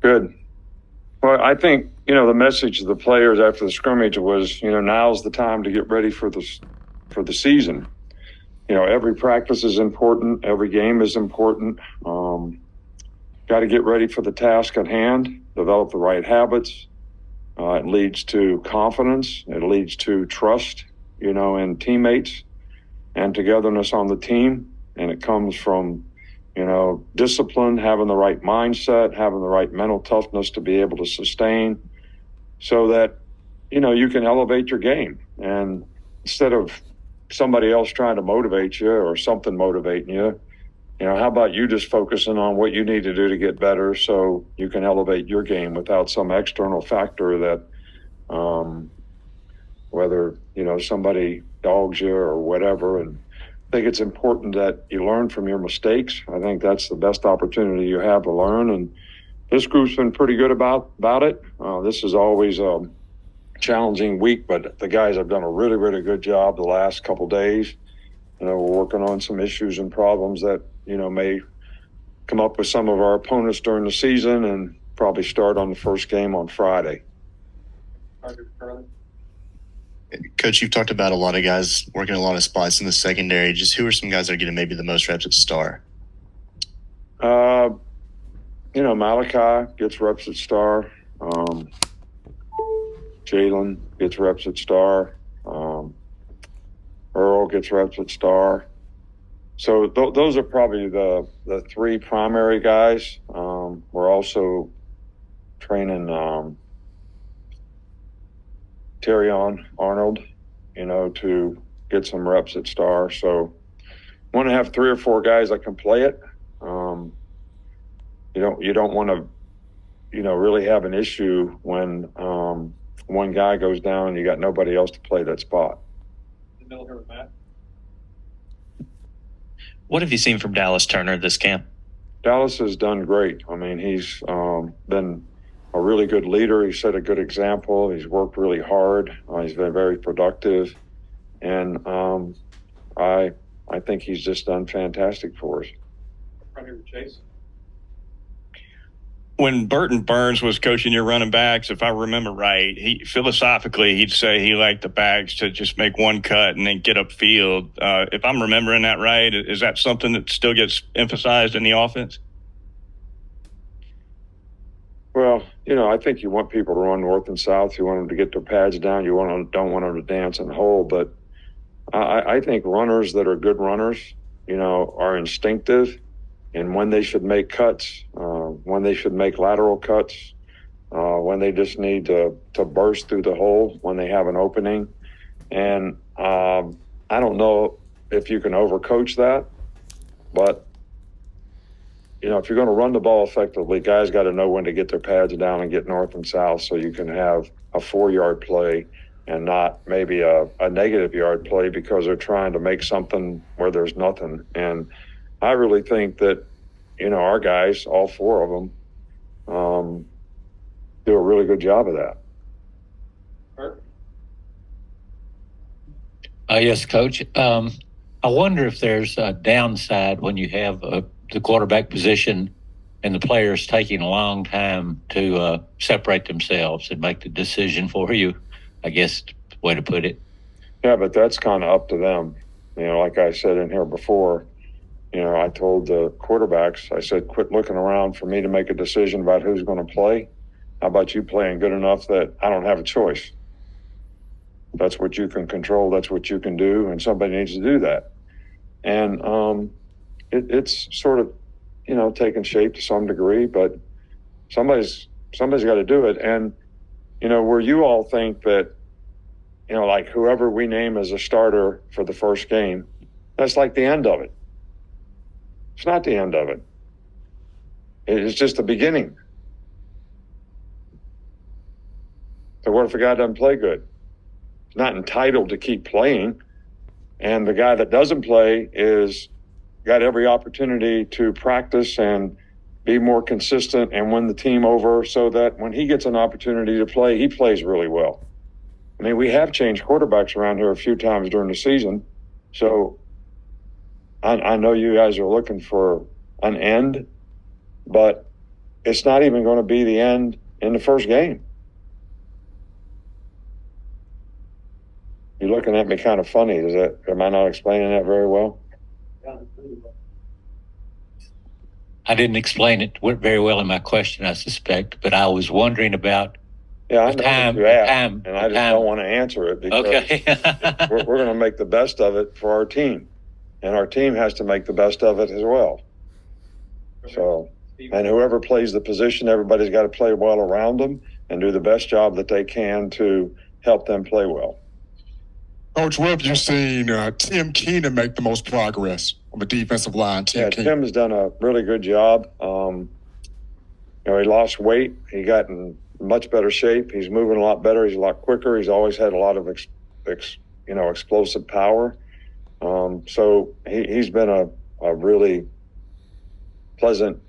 Good. Well, I think, the message of the players after the scrimmage was, now's the time to get ready for the season. Every practice is important. Every game is important. Got to get ready for the task at hand, develop the right habits. It leads to confidence. It leads to trust, in teammates and togetherness on the team. And it comes from, discipline, having the right mindset, having the right mental toughness to be able to sustain so that, you can elevate your game. And instead of somebody else trying to motivate you or something motivating you, how about you just focusing on what you need to do to get better so you can elevate your game without some external factor that, whether, somebody dogs you or whatever. And I think it's important that you learn from your mistakes. I think that's the best opportunity you have to learn. And this group's been pretty good about it. This is always a challenging week, but the guys have done a really, really good job the last couple days. We're working on some issues and problems that, may come up with some of our opponents during the season and probably start on the first game on Friday. Coach, you've talked about a lot of guys working a lot of spots in the secondary. Just who are some guys that are getting maybe the most reps at star? Malachi gets reps at star. Jalen gets reps at star. Earl gets reps at star. So those are probably the three primary guys. We're also training Terrion Arnold, to get some reps at star. So want to have 3 or 4 guys that can play it. You don't want to, really have an issue when one guy goes down and you got nobody else to play that spot. What have you seen from Dallas Turner this camp? Dallas has done great. I mean, he's been a really good leader. He set a good example. He's worked really hard. He's been very productive. And I think he's just done fantastic for us. Chase? When Burton Burns was coaching your running backs, if I remember right, philosophically he'd say he liked the backs to just make one cut and then get upfield. If I'm remembering that right, is that something that still gets emphasized in the offense? Well, I think you want people to run north and south. You want them to get their pads down. You don't want them to dance in the hole. But I think runners that are good runners, are instinctive in when they should make cuts, when they should make lateral cuts, when they just need to burst through the hole when they have an opening. And I don't know if you can overcoach that, but if you're going to run the ball effectively, guys got to know when to get their pads down and get north and south so you can have a 4-yard play and not maybe a negative yard play because they're trying to make something where there's nothing. And I really think that, our guys, all 4 of them, do a really good job of that. Yes, Coach. I wonder if there's a downside when you have the quarterback position and the players taking a long time to separate themselves and make the decision for you, I guess, the way to put it. Yeah, but that's kind of up to them. Like I said in here before, I told the quarterbacks, I said, quit looking around for me to make a decision about who's going to play. How about you playing good enough that I don't have a choice? That's what you can control. That's what you can do. And somebody needs to do that. And it's sort of, taking shape to some degree, but somebody's got to do it. And, where you all think that, like whoever we name as a starter for the first game, that's like the end of it. It's not the end of it. It's just the beginning. So what if a guy doesn't play good? He's not entitled to keep playing. And the guy that doesn't play is got every opportunity to practice and be more consistent and win the team over so that when he gets an opportunity to play, he plays really well. I mean, we have changed quarterbacks around here a few times during the season. So I know you guys are looking for an end, but it's not even going to be the end in the first game. You're looking at me kind of funny. Am I not explaining that very well? I didn't explain it very well in my question, I suspect, but I was wondering about Yeah, I the know time. what you asked, time and I just don't want to answer it because Okay. we're going to make the best of it for our team, and our team has to make the best of it as well. So, and whoever plays the position, everybody's got to play well around them and do the best job that they can to help them play well. Coach, where have you seen Tim Keenan make the most progress on the defensive line? Tim has done a really good job. He lost weight. He got in much better shape. He's moving a lot better. He's a lot quicker. He's always had a lot of explosive power. So he's been a really pleasant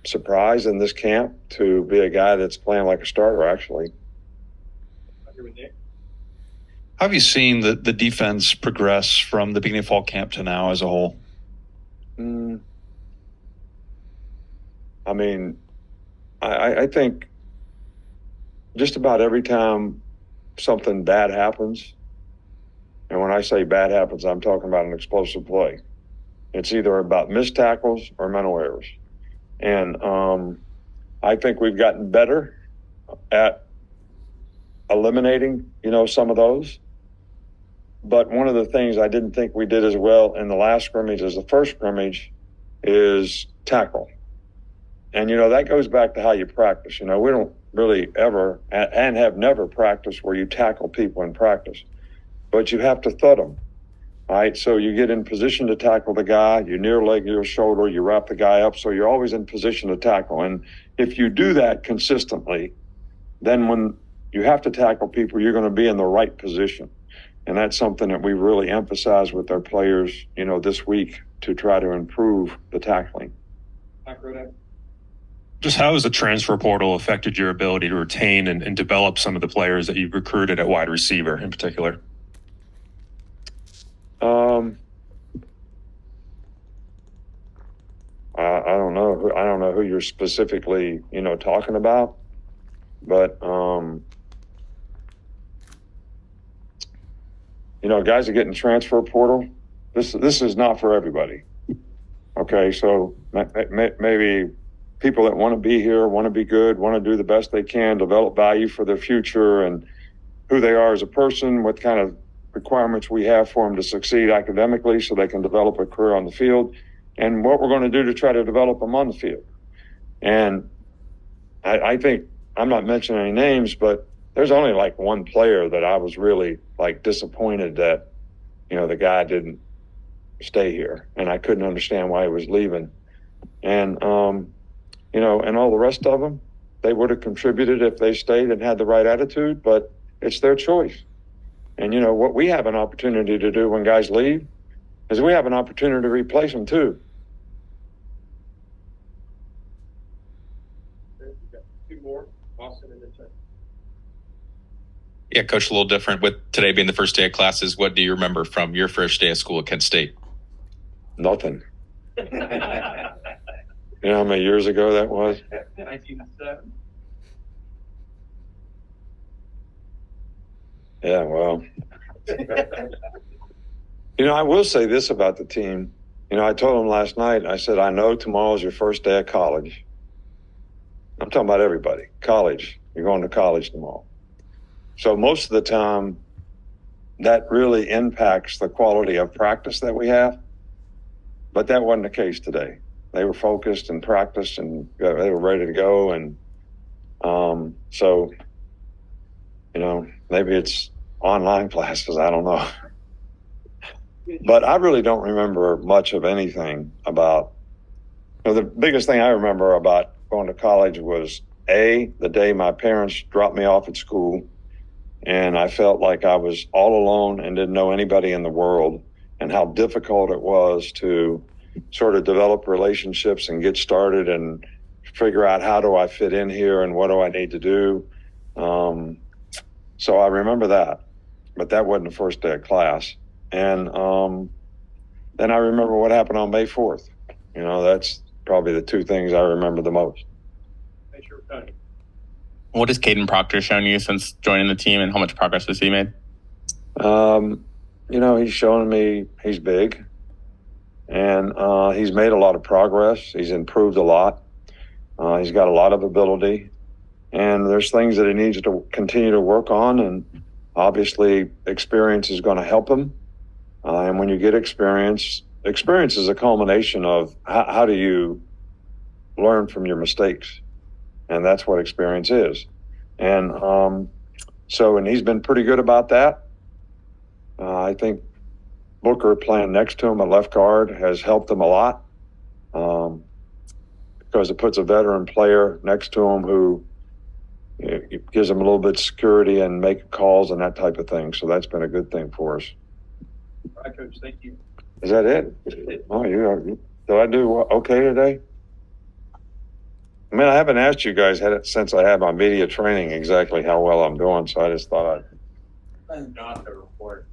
surprise in this camp to be a guy that's playing like a starter, actually. How have you seen the defense progress from the beginning of fall camp to now as a whole? I mean, I think just about every time something bad happens, and when I say bad happens, I'm talking about an explosive play. It's either about missed tackles or mental errors. And I think we've gotten better at eliminating, some of those. But one of the things I didn't think we did as well in the last scrimmage as the first scrimmage is tackle. And, that goes back to how you practice. We don't really ever and have never practiced where you tackle people in practice. But you have to thud them. All right, so you get in position to tackle the guy, you near leg your shoulder, you wrap the guy up, so you're always in position to tackle. And if you do that consistently, then when you have to tackle people, you're going to be in the right position. And that's something that we really emphasize with our players, this week to try to improve the tackling. Just how has the transfer portal affected your ability to retain and develop some of the players that you've recruited at wide receiver in particular? I don't know. I don't know who you're specifically, talking about, but guys are getting transfer portal. This is not for everybody. Okay, so maybe people that want to be here, want to be good, want to do the best they can, develop value for their future and who they are as a person, what kind of requirements we have for them to succeed academically so they can develop a career on the field, and what we're going to do to try to develop them on the field. And I think, I'm not mentioning any names, but there's only like one player that I was really disappointed that, the guy didn't stay here, and I couldn't understand why he was leaving. And, and all the rest of them, they would have contributed if they stayed and had the right attitude, but it's their choice. And, what we have an opportunity to do when guys leave is we have an opportunity to replace them too. Two more, Austin and then Ted. Yeah, Coach, a little different with today being the first day of classes. What do you remember from your first day of school at Kent State? Nothing. You know how many years ago that was? 1907. Yeah, well. I will say this about the team. I told them last night, I said, I know tomorrow's your first day of college. I'm talking about everybody. College. You're going to college tomorrow. So most of the time, that really impacts the quality of practice that we have. But that wasn't the case today. They were focused and practiced and they were ready to go. And so, maybe it's online classes. I don't know. But I really don't remember much of anything about, the biggest thing I remember about going to college was the day my parents dropped me off at school and I felt like I was all alone and didn't know anybody in the world, and how difficult it was to sort of develop relationships and get started and figure out how do I fit in here and what do I need to do. So I remember that, but that wasn't the first day of class. And then I remember what happened on May 4th. That's probably the two things I remember the most. Make sure, Tony. What has Caden Proctor shown you since joining the team, and how much progress has he made? You know, he's shown me he's big, and he's made a lot of progress. He's improved a lot. He's got a lot of ability, and there's things that he needs to continue to work on. And obviously, experience is going to help him. And when you get experience is a culmination of how do you learn from your mistakes, and that's what experience is. And and he's been pretty good about that. I think Booker playing next to him at left guard has helped him a lot, because it puts a veteran player next to him who it gives him a little bit of security and make calls and that type of thing. So that's been a good thing for us. All right, Coach, thank you. Is that it? Oh, did I do okay today? I mean, I haven't asked you guys since I had my media training exactly how well I'm doing, so I just thought Not the report.